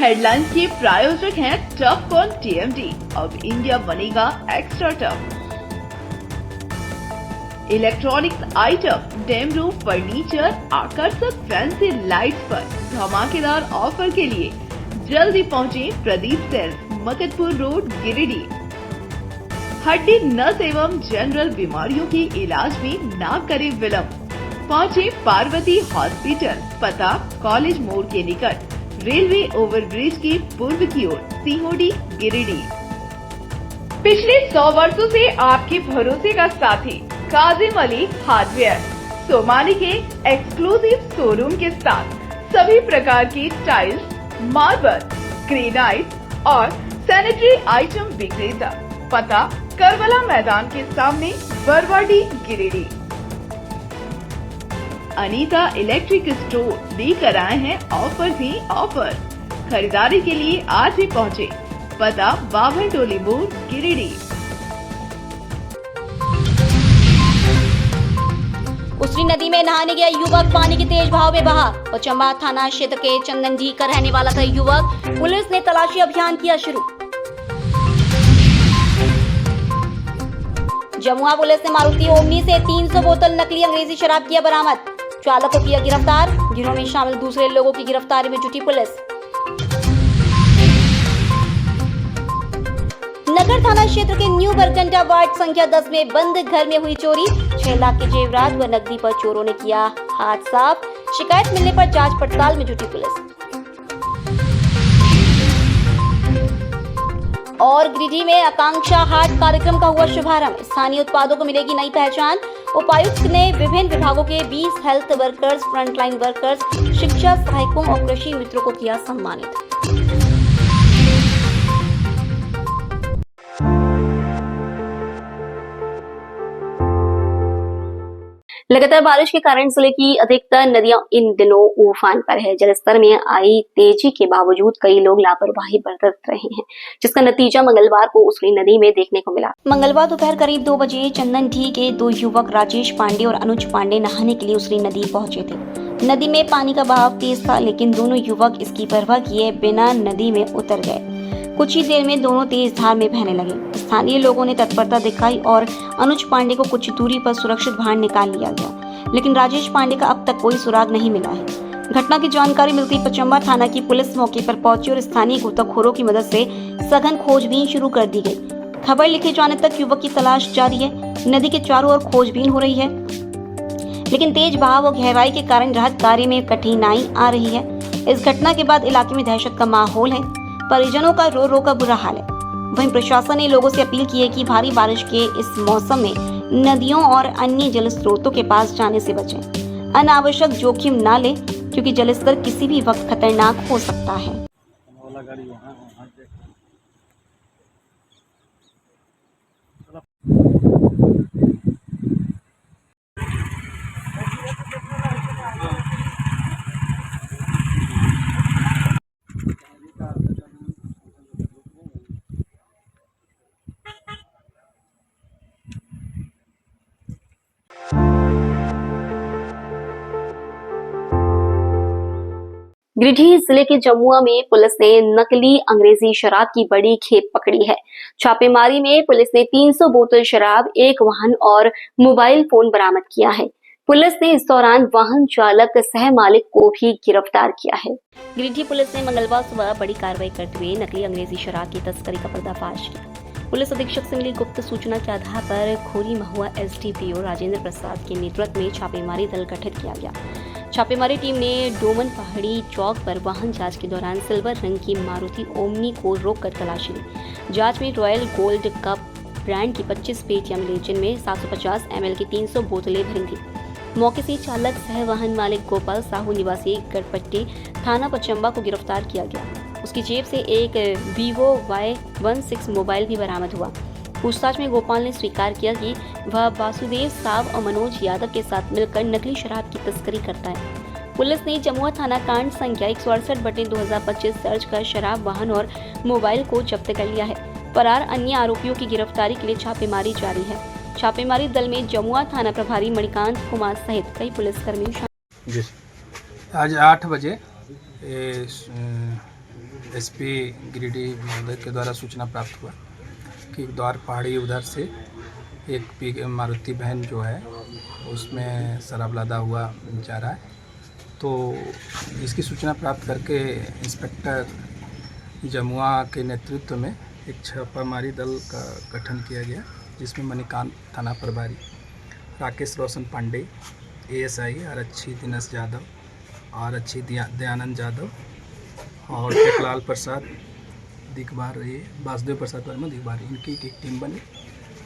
Headlines के प्रायोजक हैं टफ ऑन टीएमटी। अब इंडिया बनेगा एक्स्ट्रा टफ। इलेक्ट्रॉनिक्स आइटम, डेम रूम फर्नीचर, आकर्षक फैंसी लाइट्स पर धमाकेदार ऑफर के लिए जल्दी पहुंचे प्रदीप सेल्स, मकतपुर रोड, गिरिडीह। हड्डी, नस एवं जनरल बीमारियों के इलाज में ना करे विलंब। पहुंचे पार्वती हॉस्पिटल, पता कॉलेज मोड़ के निकट, रेलवे ओवरब्रिज के पूर्व की ओर, सीहोडी, गिरिडीह। पिछले 100 वर्षों से आपके भरोसे का साथी काजिम अली हार्डवेयर, सोमानी के एक्सक्लूसिव शोरूम के साथ सभी प्रकार की टाइल्स, मार्बल, ग्रेनाइट और सैनिटरी आइटम विक्रेता। पता करबला मैदान के सामने, बरवाडी, गिरिडीह। अनीता इलेक्ट्रिक स्टोर लेकर आए हैं ऑफर ही ऑफर। खरीदारी के लिए आज ही पहुंचे, पता बाभन टोली मोड़, गिरिडीह। उसरी नदी में नहाने गया युवक पानी के तेज बहाव में बहा। पचम्बा थाना क्षेत्र के चंदनजी का रहने वाला था युवक। पुलिस ने तलाशी अभियान किया शुरू। जमुआ पुलिस ने मारुति ओमनी से 300 बोतल नकली अंग्रेजी शराब किया बरामद। चालक को किया गिरफ्तार। गिरोह में शामिल दूसरे लोगों की गिरफ्तारी में जुटी पुलिस। नगर थाना क्षेत्र के न्यू बरकंटा वार्ड संख्या 10 में बंद घर में हुई चोरी। 6 लाख के जेवरात व नकदी पर चोरों ने किया हाथ साफ। शिकायत मिलने पर जांच पड़ताल में जुटी पुलिस। और गिरिडीह में आकांक्षा हाट कार्यक्रम का हुआ शुभारंभ। स्थानीय उत्पादों को मिलेगी नई पहचान। उपायुक्त ने विभिन्न विभागों के 20 हेल्थ वर्कर्स, फ्रंटलाइन वर्कर्स, शिक्षा सहायकों और कृषि मित्रों को किया सम्मानित। लगातार बारिश के कारण जिले की अधिकतर नदियां इन दिनों उफान पर है। जलस्तर में आई तेजी के बावजूद कई लोग लापरवाही बरत रहे हैं, जिसका नतीजा मंगलवार को उसरी नदी में देखने को मिला। मंगलवार दोपहर करीब 2 बजे चंदनजी के 2 युवक राजेश पांडे और अनुज पांडे नहाने के लिए उसरी नदी पहुंचे थे। नदी में पानी का बहाव तेज था, लेकिन दोनों युवक इसकी परवाह किए बिना नदी में उतर गए। कुछ ही देर में दोनों तेज धार में बहने लगे। स्थानीय लोगों ने तत्परता दिखाई और अनुज पांडे को कुछ दूरी पर सुरक्षित बाहर निकाल लिया गया, लेकिन राजेश पांडे का अब तक कोई सुराग नहीं मिला है। घटना की जानकारी मिलती पचम्बा थाना की पुलिस मौके पर पहुंची और स्थानीय गोताखोरों की मदद से सघन खोजबीन शुरू कर दी गई। खबर लिखे जाने तक युवक की तलाश जारी है। नदी के चारों ओर खोजबीन हो रही है, लेकिन तेज बहाव और गहराई के कारण राहत कार्य में कठिनाई आ रही है। इस घटना के बाद इलाके में दहशत का माहौल है। परिजनों का रो रो का बुरा हाल है। वहीं प्रशासन ने लोगों से अपील की है कि भारी बारिश के इस मौसम में नदियों और अन्य जल स्रोतों के पास जाने से बचें। अनावश्यक जोखिम ना लें, क्योंकि जलस्तर किसी भी वक्त खतरनाक हो सकता है। गिरिडीह जिले के जमुआ में पुलिस ने नकली अंग्रेजी शराब की बड़ी खेप पकड़ी है। छापेमारी में पुलिस ने 300 बोतल शराब, 1 वाहन और मोबाइल फोन बरामद किया है। पुलिस ने इस दौरान वाहन चालक सह मालिक को भी गिरफ्तार किया है। गिरिडीह पुलिस ने मंगलवार सुबह बड़ी कार्रवाई करते हुए नकली अंग्रेजी शराब की तस्करी का पर्दाफाश किया। पुलिस अधीक्षक से मिली गुप्त सूचना के आधार पर खोरी महुआ एसडीपीओ राजेंद्र प्रसाद के नेतृत्व में छापेमारी दल गठित किया गया। छापेमारी टीम ने डोमन पहाड़ी चौक पर वाहन जांच के दौरान सिल्वर रंग की मारुति ओमनी को रोककर तलाशी ली। जांच में रॉयल गोल्ड कप ब्रांड की 25 पेटियां मिली, जिनमें 750 ml की 300 बोतलें भरी थी। मौके से चालक सह वाहन मालिक गोपाल साहू निवासी गढ़पट्टी थाना पचम्बा को गिरफ्तार किया गया। उसकी जेब से एक Vivo Y16 मोबाइल भी बरामद हुआ। पूछताछ में गोपाल ने स्वीकार किया कि वह वासुदेव साव और मनोज यादव के साथ मिलकर नकली शराब की तस्करी करता है। पुलिस ने जमुआ थाना कांड संख्या 168/2025 दर्ज कर शराब, वाहन और मोबाइल को जब्त कर लिया है। फरार अन्य आरोपियों की गिरफ्तारी के लिए छापेमारी जारी है। छापेमारी दल में जमुआ थाना प्रभारी मणिकांत कुमार सहित कई पुलिसकर्मी शामिल। आज 8 बजे एसपी गिरिडीह महोदय के द्वारा सूचना प्राप्त हुआ कि द्वार पहाड़ी उधर से एक मारुति वैन जो है उसमें शराब लादा हुआ जा रहा है। तो इसकी सूचना प्राप्त करके इंस्पेक्टर जमुआ के नेतृत्व में एक छापामारी दल का गठन किया गया, जिसमें मणिकांत थाना प्रभारी, राकेश रोशन पांडे, एएसआई आरक्षी दिनेश यादव, आरक्षी दयानंद यादव और टेकलाल प्रसाद दिगबार, ये वासुदेव प्रसाद वर्मा दिगबार, इनकी एक टीम बनी।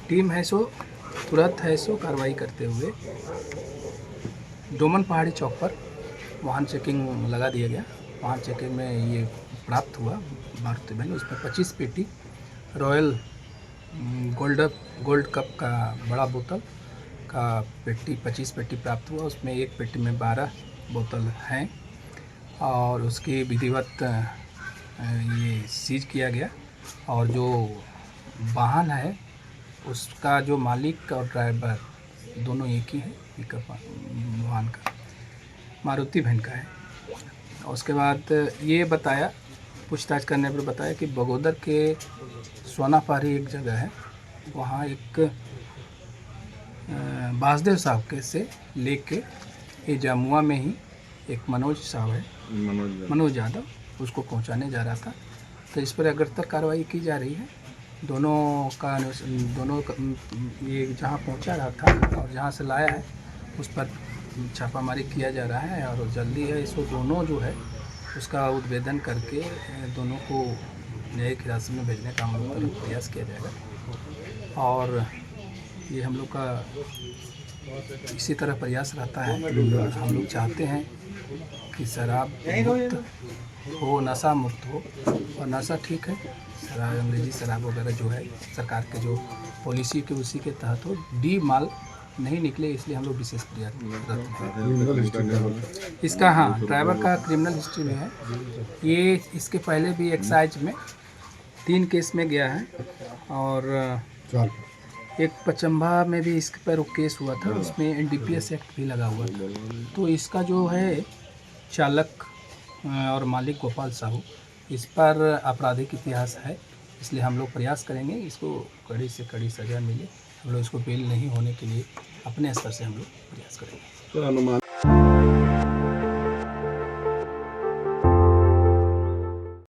टीम है सो तुरंत है सो कार्रवाई करते हुए डोमन पहाड़ी चौक पर वाहन चेकिंग लगा दिया गया। वाहन चेकिंग में ये प्राप्त हुआ मारुति वैन, उसमें 25 पेटी रॉयल गोल्ड कप का बड़ा बोतल का पेटी 25 पेटी प्राप्त हुआ। उसमें एक पेटी में 12 बोतल हैं और उसकी विधिवत ये सीज किया गया। और जो वाहन है उसका जो मालिक और ड्राइवर दोनों एक ही है, पिकअप वाहन का मारुति वैन का है। उसके बाद ये बताया, पूछताछ करने पर बताया कि बगोदर के सोनापारी एक जगह है, वहाँ एक वासुदेव साहब के से लेके ये जमुआ में ही एक मनोज साहब है, मनोज यादव, उसको पहुंचाने जा रहा था। तो इस पर अग्रतर कार्रवाई की जा रही है। दोनों का ये जहां पहुंचा रहा था और जहां से लाया है उस पर छापामारी किया जा रहा है और जल्दी है इसको दोनों जो है उसका उद्भेदन करके दोनों को न्यायिक हिरासत में भेजने का हम लोग का प्रयास किया जाएगा। और ये हम लोग का इसी तरह प्रयास रहता है। हम लोग चाहते हैं कि शराब मुक्त हो, नशा मुक्त हो, और नशा ठीक है, शराब अंग्रेजी शराब वगैरह जो है सरकार के जो पॉलिसी के उसी के तहत हो, डी माल नहीं निकले, इसलिए हम लोग विशेष प्रयास करते हैं। इसका हाँ ड्राइवर का क्रिमिनल हिस्ट्री में है। ये इसके पहले भी एक्साइज में 3 केस में गया है और एक पचम्बा में भी इसके पर केस हुआ था, उसमें एनडीपीएस एक्ट भी लगा हुआ था। तो इसका जो है चालक और मालिक गोपाल साहू, इस पर आपराधिक इतिहास है, इसलिए हम लोग प्रयास करेंगे इसको कड़ी से कड़ी सज़ा मिले। हम लोग इसको बेल नहीं होने के लिए अपने स्तर से हम लोग प्रयास करेंगे।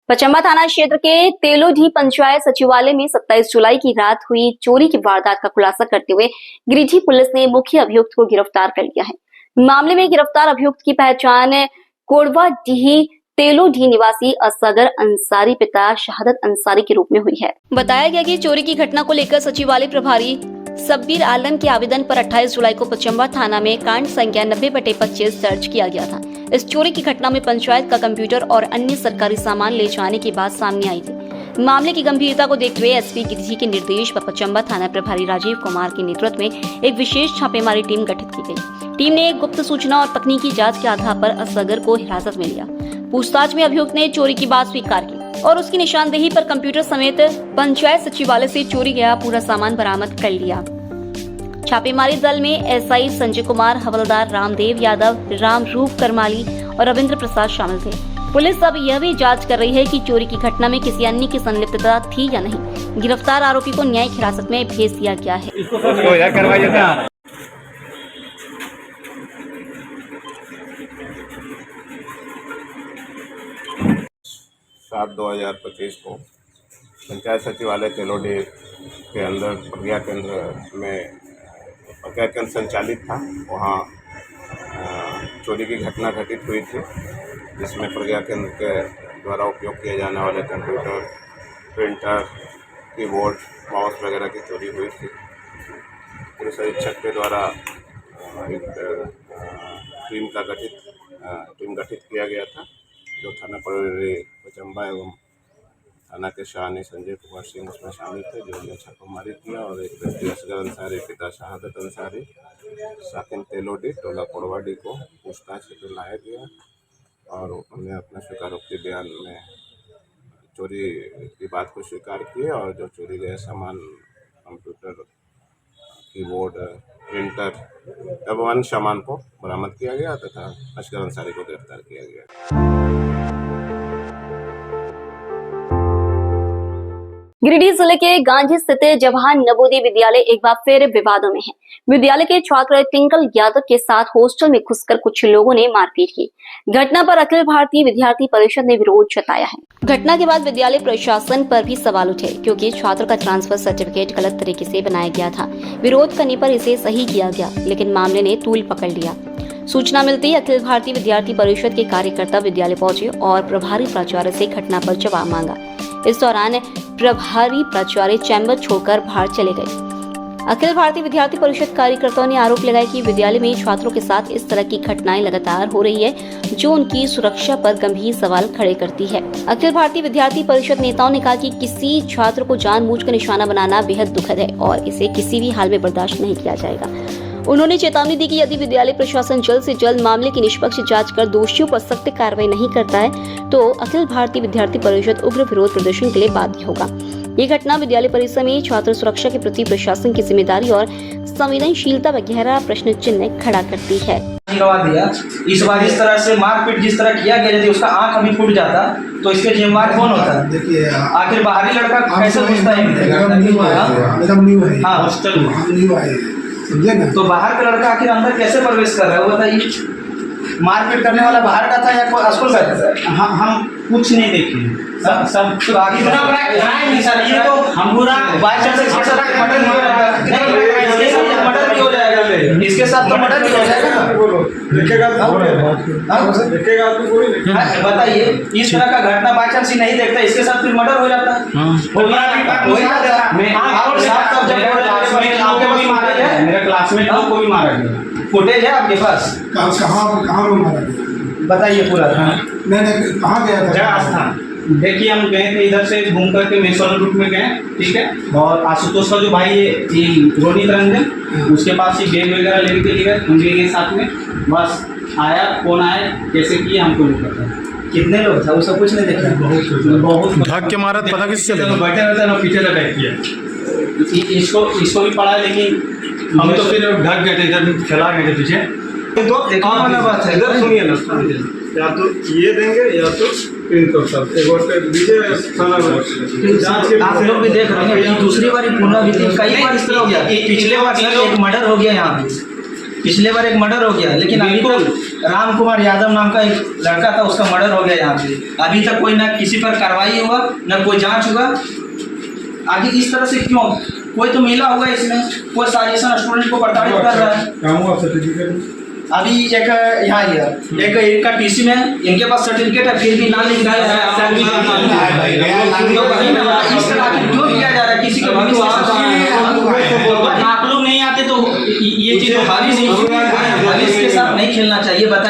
पचम्बा थाना क्षेत्र के तेलोढी पंचायत सचिवालय में 27 जुलाई की रात हुई चोरी की वारदात का खुलासा करते हुए गिरिडीह पुलिस ने मुख्य अभियुक्त को गिरफ्तार कर लिया है। मामले में गिरफ्तार अभियुक्त की पहचान कोड़वाडीह तेलोढी निवासी असगर अंसारी पिता शहादत अंसारी के रूप में हुई है। बताया गया कि चोरी की घटना को लेकर सचिवालय प्रभारी सब्बीर आलम के आवेदन पर 28 जुलाई को पचम्बा थाना में कांड संख्या 90/25 दर्ज किया गया था। इस चोरी की घटना में पंचायत का कंप्यूटर और अन्य सरकारी सामान ले जाने की बात सामने आई थी। मामले की गंभीरता को देखते हुए एसपी गिरिडीह के निर्देश पर पचम्बा थाना प्रभारी राजीव कुमार के नेतृत्व में एक विशेष छापेमारी टीम गठित की गई। टीम ने एक गुप्त सूचना और तकनीकी जांच के आधार पर असगर को हिरासत में लिया। पूछताछ में अभियुक्त ने चोरी की बात स्वीकार की और उसकी निशानदेही पर कंप्यूटर समेत पंचायत सचिवालय से चोरी गया पूरा सामान बरामद कर लिया। छापेमारी दल में एसआई संजय कुमार, हवलदार रामदेव यादव, राम रूप करमाली और रविंद्र प्रसाद शामिल थे। पुलिस अब यह भी जांच कर रही है कि चोरी की घटना में किसी अन्य की संलिप्तता थी या नहीं। गिरफ्तार आरोपी को न्यायिक हिरासत में भेज दिया गया है। 7/2025 को पंचायत सचिवालय तेलोढी के अंदर प्रज्ञा केंद्र में प्रज्ञा केंद्र संचालित था। वहाँ चोरी की घटना घटित हुई थी, जिसमें प्रज्ञा केंद्र के द्वारा उपयोग किए जाने वाले कंप्यूटर, प्रिंटर, कीबोर्ड, माउस वगैरह की चोरी हुई थी। पुलिस अधीक्षक के द्वारा एक टीम गठित किया गया था, जो थाना प्रभारी पचम्बा एवं थाना के शाहनी संजय कुमार सिंह उसमें शामिल थे, जिन्होंने छापामारी किया और एक व्यक्ति असगर अंसारी पिता शहादत अंसारी साकिन तेलोढी टोला कोड़वाडी को पूछताछ हेतु लाया गया और उन्होंने अपने स्वीकारोक्ति बयान में चोरी की बात को स्वीकार किए और जो चोरी गए सामान कंप्यूटर, कीबोर्ड, प्रिंटर एवं अन्य सामान को बरामद किया गया तथा असगर अंसारी को गिरफ्तार किया गया। गिरिडीह जिले के गांधी स्थित जवाहर नवोदय विद्यालय एक बार फिर विवादों में है। विद्यालय के छात्र टिंकल यादव के साथ हॉस्टल में घुसकर कुछ लोगों ने मारपीट की। घटना पर अखिल भारतीय विद्यार्थी परिषद ने विरोध जताया है। घटना के बाद विद्यालय प्रशासन पर भी सवाल उठे, क्योंकि छात्र का ट्रांसफर सर्टिफिकेट गलत तरीके से बनाया गया था। विरोध करने पर इसे सही किया गया, लेकिन मामले ने तूल पकड़ लिया। सूचना मिलते ही अखिल भारतीय विद्यार्थी परिषद के कार्यकर्ता विद्यालय पहुंचे और प्रभारी प्राचार्य से घटना पर जवाब मांगा। इस दौरान प्रभारी प्राचार्य चैम्बर छोड़कर बाहर चले गए। अखिल भारतीय विद्यार्थी परिषद कार्यकर्ताओं ने आरोप लगाया कि विद्यालय में छात्रों के साथ इस तरह की घटनाएं लगातार हो रही है, जो उनकी सुरक्षा पर गंभीर सवाल खड़े करती है। अखिल भारतीय विद्यार्थी परिषद नेताओं ने कहा कि किसी छात्र को जानबूझकर निशाना बनाना बेहद दुखद है और इसे किसी भी हाल में बर्दाश्त नहीं किया जाएगा। उन्होंने चेतावनी दी कि यदि विद्यालय प्रशासन जल्द से जल्द मामले की निष्पक्ष जांच कर दोषियों पर सख्त कार्रवाई नहीं करता है, तो अखिल भारतीय विद्यार्थी परिषद उग्र विरोध प्रदर्शन के लिए बाध्य होगा। ये घटना विद्यालय परिसर में छात्र सुरक्षा के प्रति प्रशासन की जिम्मेदारी और संवेदनशीलता पर गहरा प्रश्न चिन्ह खड़ा करती है। दिया इस बार इस तरह से मारपीट जिस तरह किया गया, यदि उसका आंख अभी फूट जाता तो इसके जिम्मेदार कौन होता? देखिए, आखिर बाहरी लड़का कैसे घुसता है? तो बाहर का लड़का आखिर अंदर कैसे प्रवेश कर रहा है वो बताइए। मारपीट करने वाला बाहर का था या स्कूल का था? हम कुछ नहीं देखे सब तो आगे नहीं सर, ये तो हम पूरा बाई चांस मर्डर भी हो जाएगा। इसके साथ तो मर्डर भी हो जाएगा। बताइए, इस तरह का घटना बाई चांस ही नहीं देखता, इसके साथ फिर मर्डर हो जाता। मेरे क्लासमेट को भी मारा गया, फुटेज है आपके पास? कहाँ मारा गया बताइए पूरा। नहीं कहाँ गया था? राजस्थान। देखिए, हम गए थे इधर से घूम करके मेसोरन रूट में गए, ठीक है, और आशुतोष का जो भाई है रोनित रंजन, उसके पास ही बैग वगैरह लेके चले गए, हम भी गए साथ में। बस आया, कौन आया, कैसे किए हमको नहीं पता। कितने लोग था वो सब कुछ नहीं देखा। बहुत ढक के मारा, पता किससे बैठे रहते हैं, पीछे से अटैक किया। इसको भी पढ़ा, लेकिन हम तो फिर ढक गए थे, इधर चला गए थे पीछे। तो वाला बात है, इधर सुनिए ना, या तो ये देंगे या तो इनको सब एक बार दीजिए। आप लोग भी देख रहे हैं कि दूसरी बार पुनरावृत्ति कई बार इस तरह हो गया। पिछले बार एक मर्डर हो गया यहाँ पे, पिछले बार एक मर्डर हो गया, लेकिन अभी तक राम कुमार यादव नाम का एक लड़का था, उसका मर्डर हो गया यहाँ पे। अभी तक कोई ना किसी पर कार्रवाई हुआ, ना कोई जांच हुआ। आगे इस तरह से क्यों? कोई तो मिला होगा इसमें, कोई साजिश स्टूडेंट को प्रताड़ित कर रहा है। अभी एक यहाँ एक इनका टीसी में इनके पास सर्टिफिकेट है, फिर भी ना लिखा है। इस तरह क्यों किया जा रहा है? किसी को आप लोग नहीं आते तो ये चीज इसके साथ नहीं खेलना चाहिए। बता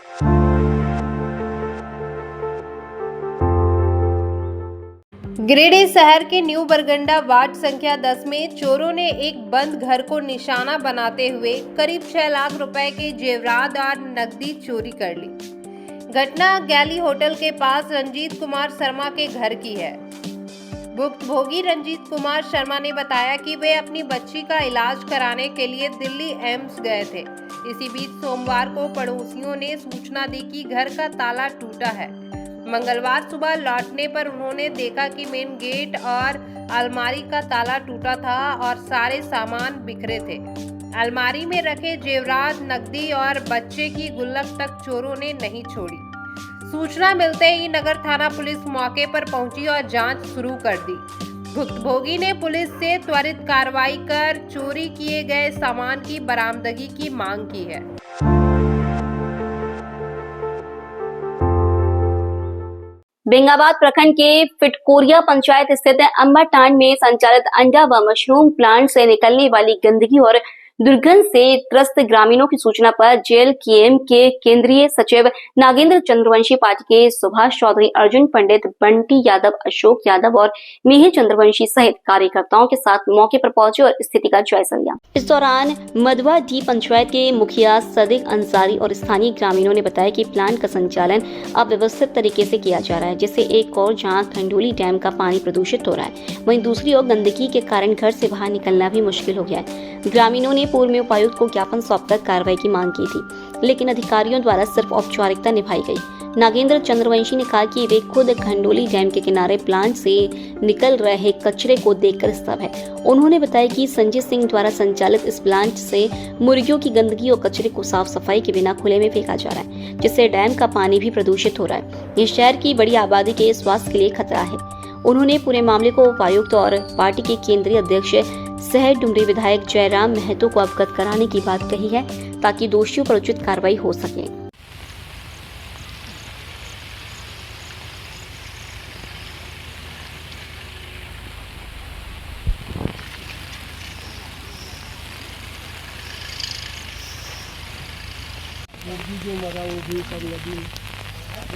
गिरिडीह शहर के न्यू बरगंडा वार्ड संख्या 10 में चोरों ने एक बंद घर को निशाना बनाते हुए करीब 6 लाख रुपए के जेवरात और नकदी चोरी कर ली। घटना गैली होटल के पास रंजीत कुमार शर्मा के घर की है। भुक्तभोगी रंजीत कुमार शर्मा ने बताया कि वे अपनी बच्ची का इलाज कराने के लिए दिल्ली एम्स गए थे। इसी बीच सोमवार को पड़ोसियों ने सूचना दी कि घर का ताला टूटा है। मंगलवार सुबह लौटने पर उन्होंने देखा कि मेन गेट और अलमारी का ताला टूटा था और सारे सामान बिखरे थे। अलमारी में रखे जेवरात, नकदी और बच्चे की गुल्लक तक चोरों ने नहीं छोड़ी। सूचना मिलते ही नगर थाना पुलिस मौके पर पहुंची और जांच शुरू कर दी। भुक्तभोगी ने पुलिस से त्वरित कार्रवाई कर चोरी किए गए सामान की बरामदगी की मांग की है। बेंगाबाद प्रखंड के फिटकोरिया पंचायत स्थित अंबाटांड में संचालित अंडा व मशरूम प्लांट से निकलने वाली गंदगी और दुर्गंध से त्रस्त ग्रामीणों की सूचना पर जेएलकेएम के केंद्रीय सचिव नागेंद्र चंद्रवंशी, पार्टी के सुभाष चौधरी, अर्जुन पंडित, बंटी यादव, अशोक यादव और मिहिर चंद्रवंशी सहित कार्यकर्ताओं के साथ मौके पर पहुंचे और स्थिति का जायजा लिया। इस दौरान मधवा डी पंचायत के मुखिया सदिक अंसारी और स्थानीय ग्रामीणों ने बताया कि प्लांट का संचालन अव्यवस्थित तरीके से किया जा रहा है, जिससे एक और जहां खंडोली डैम का पानी प्रदूषित हो रहा है, वहीं दूसरी ओर गंदगी के कारण घर से बाहर निकलना भी मुश्किल हो गया है। ग्रामीणों ने पूर्व में उपायुक्त को ज्ञापन सौंपकर कार्रवाई की मांग की थी, लेकिन अधिकारियों द्वारा सिर्फ औपचारिकता निभाई गई। नागेंद्र चंद्रवंशी ने कहा कि वे खुद खंडोली डैम के किनारे प्लांट से निकल रहे कचरे को देखकर स्तब्ध है। उन्होंने बताया कि संजय सिंह द्वारा संचालित इस प्लांट से मुर्गियों की गंदगी और कचरे को साफ सफाई के बिना खुले में फेंका जा रहा है, जिससे डैम का पानी भी प्रदूषित हो रहा है। ये शहर की बड़ी आबादी के स्वास्थ्य के लिए खतरा है। उन्होंने पूरे मामले को उपायुक्त और पार्टी के केंद्रीय अध्यक्ष सह डुमरी विधायक जयराम महतो को अवगत कराने की बात कही है, ताकि दोषियों पर उचित कार्रवाई हो सके।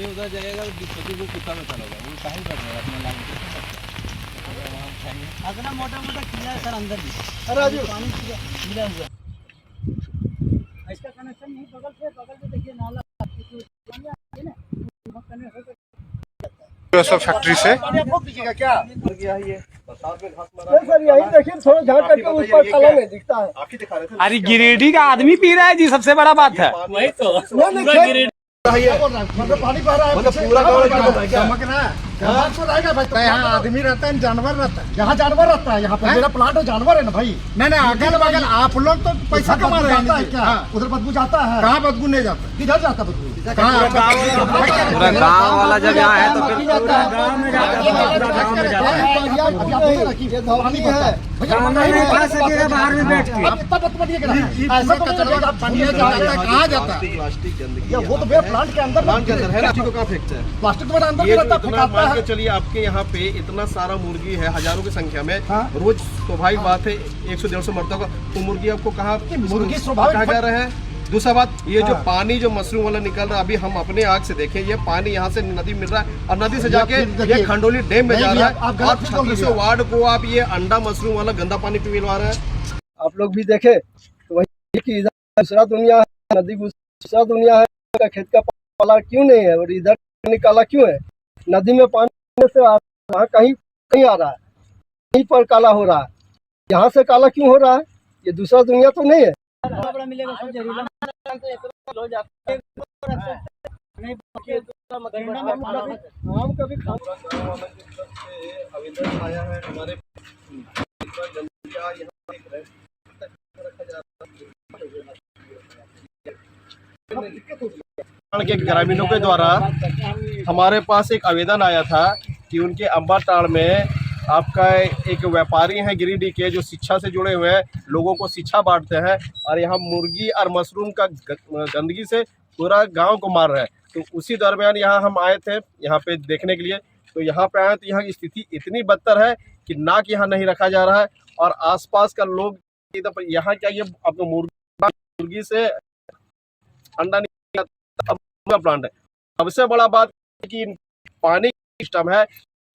उधर जाएगा तो को कुत्ता में चला वो कहीं पर अपना लाइन अगर मोटा मोटा किया है सर अंदर भी अरे पानी मिला हुआ इसका कनेक्शन नहीं बगल से देखिए नाला सब फैक्ट्री से क्या गया ये सर यही देखिए थोड़ा झाँक करके उस पर काला नहीं दिखता है। आप ही दिखा रहे थे। अरे गिरिडीह का आदमी पी रहा है जी, सबसे बड़ा बात है वही तो मतलब पानी बह रहा है मतलब पूरा गाँव चमक रहा है। यहाँ आदमी रहता है जानवर रहता है, यहाँ जानवर रहता है, यहाँ पे मेरा प्लांट है जानवर है ना भाई। नहीं अगल बगल आप लोग तो पैसा कमा रहे हैं क्या? उधर बदबू जाता है? कहाँ बदबू नहीं जाता? किधर जाता बदबू? पूरा गाँव वाला जब यहाँ है तो फिर गाँव में बाहर में बैठ के ऐसा तो कहाँ जाता है? वो तो प्लांट के अंदर है, प्लास्टिक को कहाँ फेंकता है? प्लास्टिक तो अंदर रहता है। चलिए आपके यहाँ पे इतना सारा मुर्गी है हजारों की संख्या में, रोज स्वाभाविक बात है 100-150 मरता होगा, तो मुर्गी आपको कहाँ मुर्गी स्वाभाविक जा रहे हैं। दूसरा बात ये जो पानी जो मशरूम वाला निकल रहा है, अभी हम अपने आग से देखें, ये पानी यहाँ से नदी मिल रहा है और नदी से जाके ये खंडोली डैम में जा रहा है और 36 वार्ड को आप ये अंडा मशरूम वाला गंदा पानी पिलवा रहे हैं। आप लोग भी देखे तो वही कि इधर दूसरा दुनिया है, नदी दूसरा दुनिया है, खेत का पाला क्यों नहीं है और इधर काला क्यों है? नदी में पानी से वहाँ कहीं नहीं आ रहा है, कहीं पर काला हो रहा है, यहाँ से काला क्यों हो रहा है? ये दूसरा दुनिया तो नहीं है। के ग्रामीणों के द्वारा हमारे पास एक आवेदन आया था कि उनके अंबाटाड़ में आपका एक व्यापारी हैं गिरिडीह के, जो शिक्षा से जुड़े हुए हैं, लोगों को शिक्षा बांटते हैं और यहाँ मुर्गी और मशरूम का गंदगी से पूरा गांव को मार रहे हैं। तो उसी दरमियान यहाँ हम आए थे यहाँ पे देखने के लिए। तो यहाँ पे आए तो यहाँ की स्थिति इतनी बदतर है कि नाक यहाँ नहीं रखा जा रहा है और आसपास का लोग यहाँ क्या ये आपको मुर्गी से अंडा नहीं प्लांट है। सबसे बड़ा बात कि पानी सिस्टम है,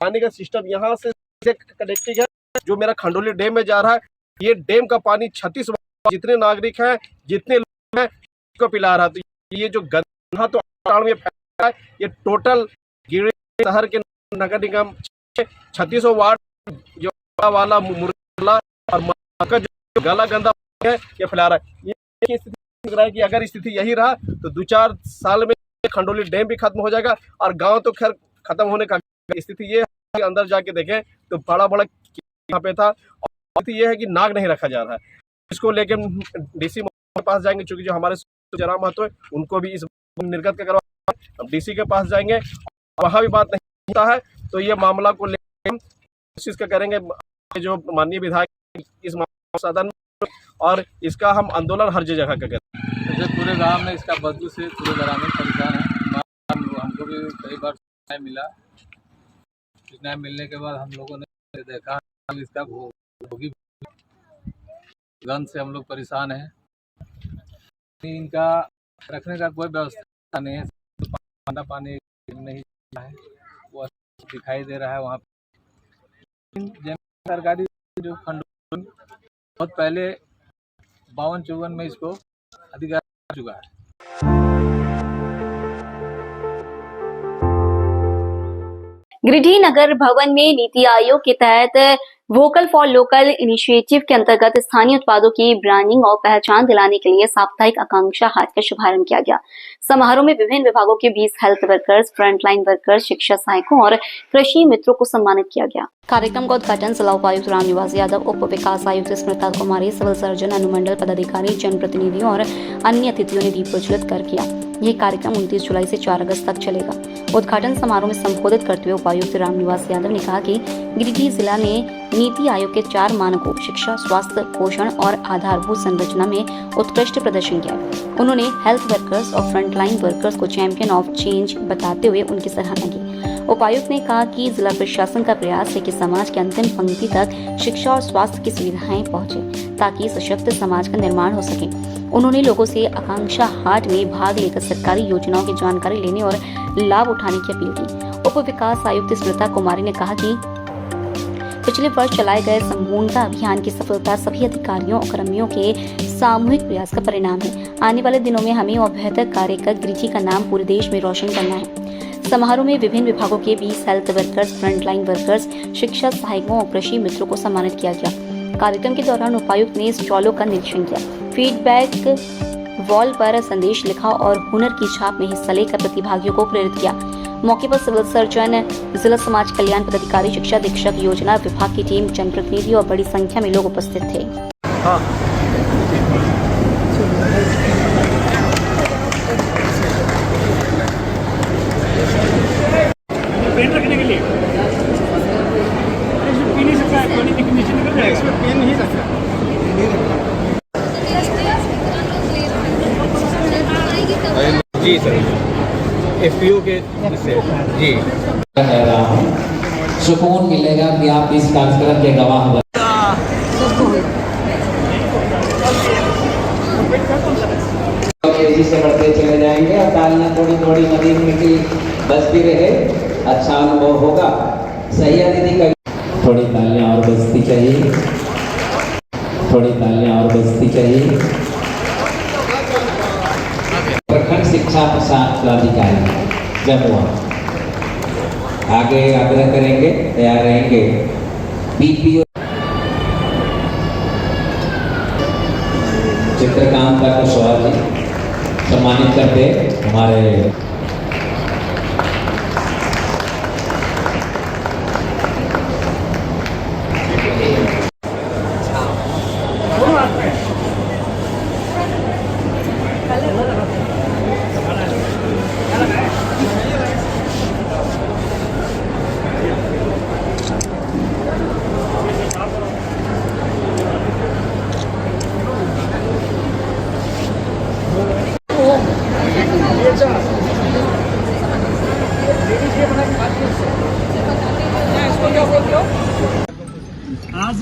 पानी का सिस्टम यहाँ से कनेक्टिंग है जो मेरा खंडोली डैम में जा रहा है। ये डैम का पानी 36 जितने नागरिक हैं जितने लोग हैं को पिला रहा है। तो ये जो गंदा तो में फैला है, ये टोटल गिरिडीह शहर के नगर निगम 36 वार्ड जो वाला मुर्गा और जो गला गंदा है ये फैला रहा है। ये स्थिति लग रहा है कि अगर स्थिति यही रहा तो 2-4 साल में खंडोली डैम भी खत्म हो जाएगा और गांव तो खैर खत्म होने का स्थिति ये है। अंदर जाके देखें तो बड़ा यहाँ पे था और स्थिति ये है कि नाग नहीं रखा जा रहा है। इसको लेके डीसी के पास जाएंगे, चूंकि जो हमारे जयराम महतो है उनको भी इस निर्गत करवा, हम डीसी के पास जाएंगे, वहाँ भी बात नहीं होता है तो ये मामला को लेकर हम कोशिश करेंगे जो माननीय विधायक इस सदन और इसका हम आंदोलन हर जगह का करें। पूरे गांव में इसका बदबू से पूरे ग्रामीण परेशान है। हमको भी कई बार न्याय मिला, न्याय मिलने के बाद हम लोगों ने देखा इसका भोगी गंध से हम लोग परेशान हैं। इनका रखने का कोई व्यवस्था नहीं है, ठंडा पानी नहीं है वो दिखाई दे रहा है। वहाँ सरकारी जो खंडोली बहुत पहले 52-54 में इसको अधिकार चुका है। गिरिडीह नगर भवन में नीति आयोग के तहत वोकल फॉर लोकल इनिशिएटिव के अंतर्गत स्थानीय उत्पादों की ब्रांडिंग और पहचान दिलाने के लिए साप्ताहिक आकांक्षा हाट का शुभारंभ किया गया। समारोह में विभिन्न विभागों के 20 हेल्थ वर्कर्स, फ्रंटलाइन वर्कर्स, शिक्षा सहायकों और कृषि मित्रों को सम्मानित किया गया। कार्यक्रम का उद्घाटन जिला उपायुक्त रामनिवास यादव, उप विकास आयुक्त स्मृता कुमारी, सिविल सर्जन, अनुमंडल पदाधिकारी, जनप्रतिनिधियों और अन्य अतिथियों ने दीप प्रज्वलित कर किया। यह कार्यक्रम 29 जुलाई से 4 अगस्त तक चलेगा। उद्घाटन समारोह में संबोधित करते हुए उपायुक्त रामनिवास यादव ने कहा कि गिरिडीह जिला ने नीति आयोग के 4 मानकों शिक्षा, स्वास्थ्य, पोषण और आधारभूत संरचना में उत्कृष्ट प्रदर्शन किया। उन्होंने हेल्थ वर्कर्स और फ्रंटलाइन वर्कर्स को चैंपियन ऑफ चेंज बताते हुए उनकी सराहना की। उपायुक्त ने कहा कि जिला प्रशासन का प्रयास है कि समाज के अंतिम पंक्ति तक शिक्षा और स्वास्थ्य की सुविधाएं पहुंचे ताकि सशक्त समाज का निर्माण हो सके। उन्होंने लोगों से आकांक्षा हाट में भाग लेकर सरकारी योजनाओं की जानकारी लेने और लाभ उठाने की अपील की। उप विकास आयुक्त स्मृता कुमारी ने कहा कि पिछले वर्ष चलाए गए संपूर्णता अभियान की सफलता सभी अधिकारियों और कर्मियों के सामूहिक प्रयास का परिणाम है। आने वाले दिनों में हमें और बेहतर कार्य कर गिरिडीह का नाम पूरे देश में रोशन करना है। समारोह में विभिन्न विभागों के 20 हेल्थ वर्कर्स, फ्रंटलाइन वर्कर्स, शिक्षा सहायकों और कृषि मित्रों को सम्मानित किया गया। कार्यक्रम के दौरान उपायुक्त ने स्टॉलों का निरीक्षण किया, फीडबैक वॉल पर संदेश लिखा और हुनर की छाप में हिस्सा लेकर प्रतिभागियों को प्रेरित किया। मौके पर सिविल सर्जन, जिला समाज कल्याण पदाधिकारी, शिक्षा अधीक्षक, योजना विभाग की टीम, जनप्रतिनिधि और बड़ी संख्या में लोग उपस्थित थे। पेन रखने के लिए पी नहीं सकता है, पानी नीचे निकल जाएगा। इसमें पेन नहीं रखा जी सर, एफपीओ के से जी कह रहा हूँ, सुकून मिलेगा कि आप इस कार्यक्रम के गवाह बने। तेजी से बढ़ते चले जाएंगे और तालियां थोड़ी थोड़ी मदीन मिट्टी बजती रहे, अच्छा अनुभव होगा। सही है दीदी, कभी थोड़ी तालियां और बजती चाहिए, थोड़ी तालियां और बजती चाहिए। प्रखंड शिक्षा प्रसार पदाधिकारी जमुआ आगे आग्रह करेंगे, तैयार रहेंगे। बीपीओ चित्रकांता कुशवाहा जी सम्मानित करते हमारे आज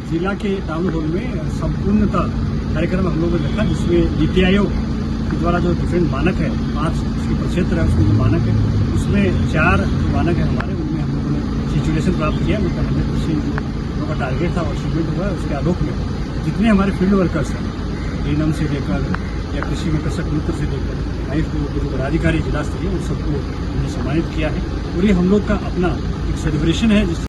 जिला के टाउन हॉल में संपूर्णता कार्यक्रम हम लोगों ने रखा, जिसमें नीति आयोग के द्वारा जो डिफरेंट मानक है, 5 उसके प्रक्षेत्र है, उसमें जो मानक है, उसमें 4 जो मानक है हमारे, उनमें हम लोगों ने सिचुएशन प्राप्त किया। मतलब 100% लोगों का टारगेट था और अचीवमेंट हुआ। उसके आलोक में जितने हमारे फील्ड वर्कर्स हैं, एनएम से लेकर या कृषि में कृषक मित्र से लेकर आयुष जो पदाधिकारी जिला स्तरीय, उन सबको हमने सम्मानित किया है। और ये हम लोग का अपना एक सेलिब्रेशन है जिस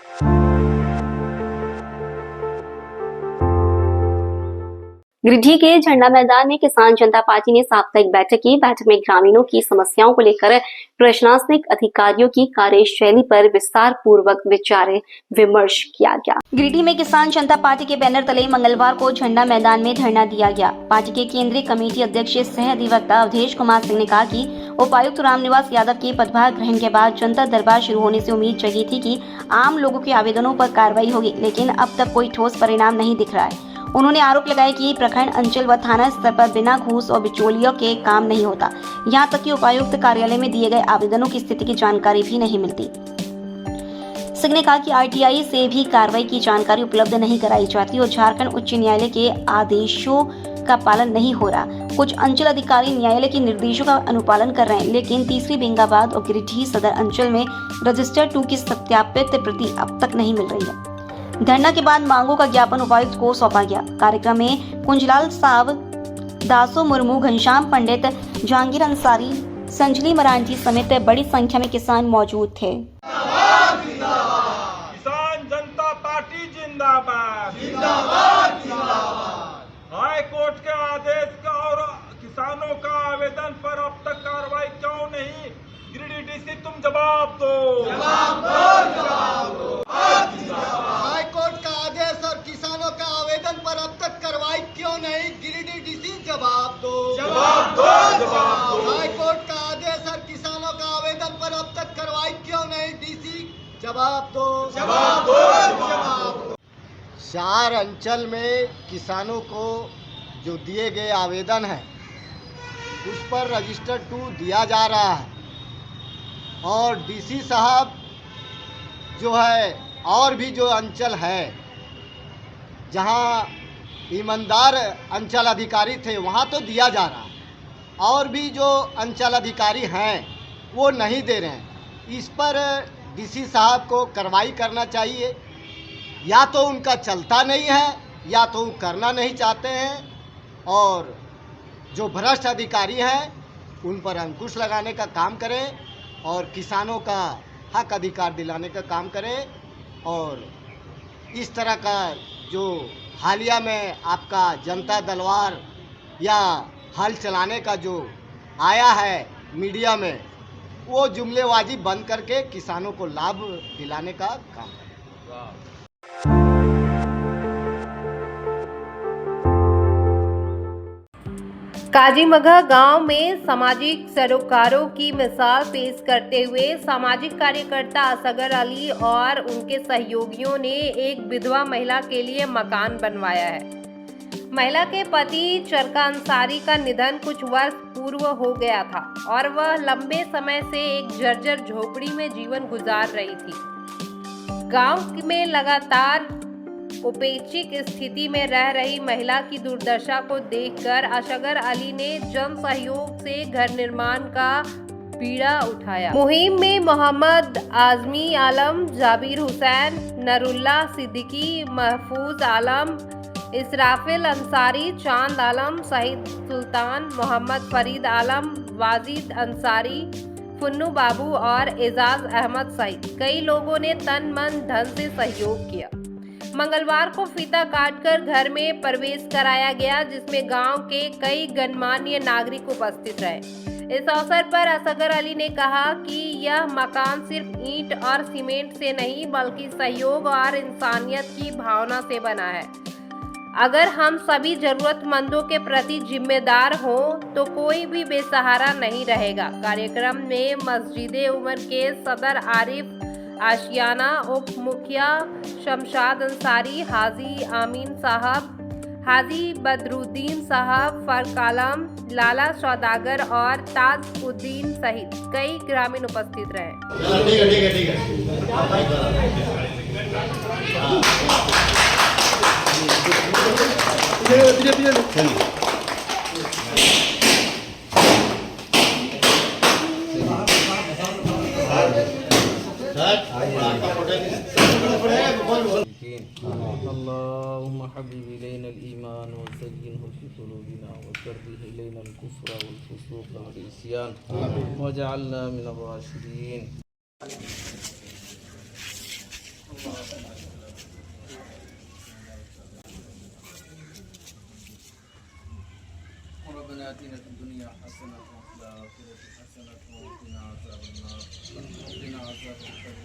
गिरिडीह के झंडा मैदान में किसान जनता पार्टी ने साप्ताहिक बैठक की। बैठक में ग्रामीणों की समस्याओं को लेकर प्रशासनिक अधिकारियों की कार्यशैली पर विस्तार पूर्वक विचार विमर्श किया गया। गिरिडीह में किसान जनता पार्टी के बैनर तले मंगलवार को झंडा मैदान में धरना दिया गया। पार्टी के केंद्रीय कमेटी अध्यक्ष सह अधिवक्ता अवधेश कुमार सिंह ने कहा कि उपायुक्त रामनिवास यादव के पदभार ग्रहण के बाद जनता दरबार शुरू होने से उम्मीद जगी थी कि आम लोगों के आवेदनों पर कार्रवाई होगी, लेकिन अब तक कोई ठोस परिणाम नहीं दिख रहा है। उन्होंने आरोप लगाया कि प्रखंड, अंचल व थाना स्तर पर बिना घूस और बिचौलियों के काम नहीं होता। यहां तक कि उपायुक्त कार्यालय में दिए गए आवेदनों की स्थिति की जानकारी भी नहीं मिलती। सिंह ने कहा कि आरटीआई से भी कार्रवाई की जानकारी उपलब्ध नहीं कराई जाती और झारखंड उच्च न्यायालय के आदेशों का पालन नहीं हो रहा। कुछ अंचल अधिकारी न्यायालय के निर्देशों का अनुपालन कर रहे हैं, लेकिन तीसरी बेंगाबाद और गिरिडीह सदर अंचल में रजिस्टर 2 की सत्यापित प्रति अब तक नहीं मिल रही है। धरना के बाद मांगों का ज्ञापन उपायुक्त को सौंपा गया। कार्यक्रम में कुंजलाल साव, दासो मुर्मू, घनश्याम पंडित, जहांगीर अंसारी, संजली मराठी समेत बड़ी संख्या में किसान मौजूद थे। किसान जनता पार्टी जिंदाबाद। हाई कोर्ट के आदेश का और किसानों का आवेदन पर अब तक कार्रवाई क्यों नहीं? गिरिडीह डीसी तुम जवाब दो। हाई कोर्ट का आदेश और किसानों का आवेदन पर अब तक कार्रवाई क्यों नहीं? गिरिडीह डीसी जवाब दो। हाई कोर्ट का आदेश और किसानों का आवेदन पर अब तक कार्रवाई क्यों नहीं? डीसी जवाब दो। चार अंचल में किसानों को जो दिए गए आवेदन है उस पर रजिस्टर 2 दिया जा रहा है और डीसी साहब जो है और भी जो अंचल है जहां ईमानदार अंचल अधिकारी थे वहां तो दिया जा रहा है, और भी जो अंचल अधिकारी हैं वो नहीं दे रहे हैं। इस पर डीसी साहब को कार्रवाई करना चाहिए। या तो उनका चलता नहीं है या तो वो करना नहीं चाहते हैं, और जो भ्रष्ट अधिकारी हैं उन पर अंकुश लगाने का काम करें और किसानों का हक अधिकार दिलाने का काम करें। और इस तरह का जो हालिया में आपका जनता दलवार या हल चलाने का जो आया है मीडिया में, वो जुमलेबाजी बंद करके किसानों को लाभ दिलाने का काम करें। काजीमघा गांव में सामाजिक सरोकारों की मिसाल पेश करते हुए सामाजिक कार्यकर्ता असगर अली और उनके सहयोगियों ने एक विधवा महिला के लिए मकान बनवाया है। महिला के पति चरका अंसारी का निधन कुछ वर्ष पूर्व हो गया था और वह लंबे समय से एक जर्जर झोपड़ी में जीवन गुजार रही थी। गांव में लगातार उपेक्षित स्थिति में रह रही महिला की दुर्दशा को देखकर असगर अली ने जन सहयोग से घर निर्माण का बीड़ा उठाया। मुहिम में मोहम्मद आजमी आलम, जाबिर हुसैन, नरुल्ला सिद्दीकी, महफूज आलम, इसराफिल अंसारी, चांद आलम, शहीद सुल्तान, मोहम्मद फरीद आलम, वाजिद अंसारी, फुन्नू बाबू और एजाज अहमद सहित कई लोगों ने तन मन धन से सहयोग किया। मंगलवार को फीता काटकर घर में प्रवेश कराया गया, जिसमें गांव के कई गणमान्य नागरिक उपस्थित रहे। इस अवसर पर असगर अली ने कहा कि यह मकान सिर्फ ईंट और सीमेंट से नहीं बल्कि सहयोग और इंसानियत की भावना से बना है। अगर हम सभी जरूरतमंदों के प्रति जिम्मेदार हों तो कोई भी बेसहारा नहीं रहेगा। कार्यक्रम में मस्जिद उमर के सदर आरिफ आशियाना, उप मुखिया शमशाद अंसारी, हाजी आमीन साहब, हाजी बदरुद्दीन साहब, फर्क आलम, लाला सौदागर और ताजुद्दीन सहित कई ग्रामीण उपस्थित रहे। अल्लाहुम्मा हब्बिब इलैना al-ईमान वज़य्यिनहु फ़ी क़ुलूबिना वकर्रिह इलैना al-कुफ़्र वल-फ़ुसूक़ वल-इस्यान वजअलना मिनर राशिदीन। रब्बना आतिना फ़िद दुनिया हसनह व फ़िल आखिरति हसनह व क़िना अज़ाबन्नार। क़िना अज़ाबन्नार।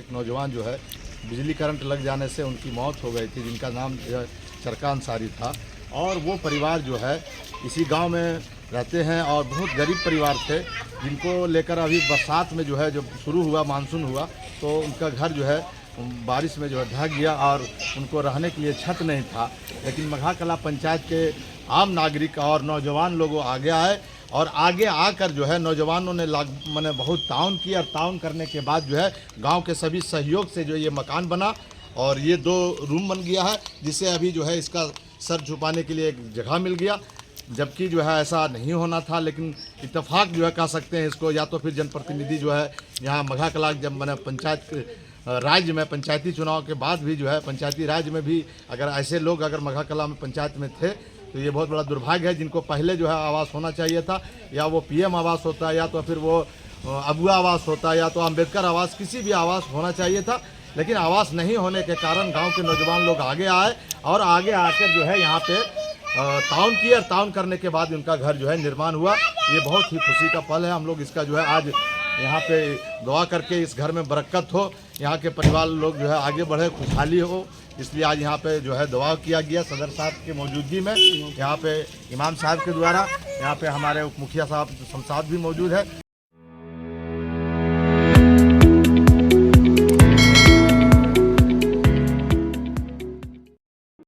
एक नौजवान जो है बिजली करंट लग जाने से उनकी मौत हो गई थी, जिनका नाम चरका अंसारी था, और वो परिवार जो है इसी गांव में रहते हैं और बहुत गरीब परिवार थे, जिनको लेकर अभी बरसात में जो है जब शुरू हुआ मानसून हुआ तो उनका घर जो है बारिश में जो है ढह गया और उनको रहने के लिए छत नहीं था। लेकिन मघा कला पंचायत के आम नागरिक और नौजवान लोग आगे आए और आगे आकर जो है नौजवानों ने मैंने बहुत ताउन किया और ताउन करने के बाद जो है गांव के सभी सहयोग से जो ये मकान बना और ये 2 रूम बन गया है, जिससे अभी जो है इसका सर छुपाने के लिए एक जगह मिल गया, जबकि जो है ऐसा नहीं होना था। लेकिन इत्तेफाक जो है कह सकते हैं इसको, या तो फिर जनप्रतिनिधि जो है यहाँ मघा कलां जब मैंने पंचायत राज्य में पंचायती चुनाव के बाद भी जो है पंचायती राज में भी अगर ऐसे लोग अगर मघा कलां में पंचायत में थे तो ये बहुत बड़ा दुर्भाग्य है। जिनको पहले जो है आवास होना चाहिए था, या वो पीएम आवास होता या तो फिर वो अबुआ आवास होता या तो अंबेडकर आवास, किसी भी आवास होना चाहिए था। लेकिन आवास नहीं होने के कारण गांव के नौजवान लोग आगे आए और आगे आकर जो है यहाँ पे ताउन किया और ताउन करने के बाद उनका घर जो है निर्माण हुआ। ये बहुत ही खुशी का पल है। हम लोग इसका जो है आज यहाँ पे दुआ करके इस घर में बरकत हो, यहाँ के परिवार लोग जो है आगे बढ़े, खुशहाली हो, इसलिए आज यहाँ पे जो है दुआ किया गया सदर साहब की मौजूदगी में। यहाँ पे इमाम साहब के द्वारा यहाँ पे हमारे उप मुखिया साहब शमशाद भी मौजूद है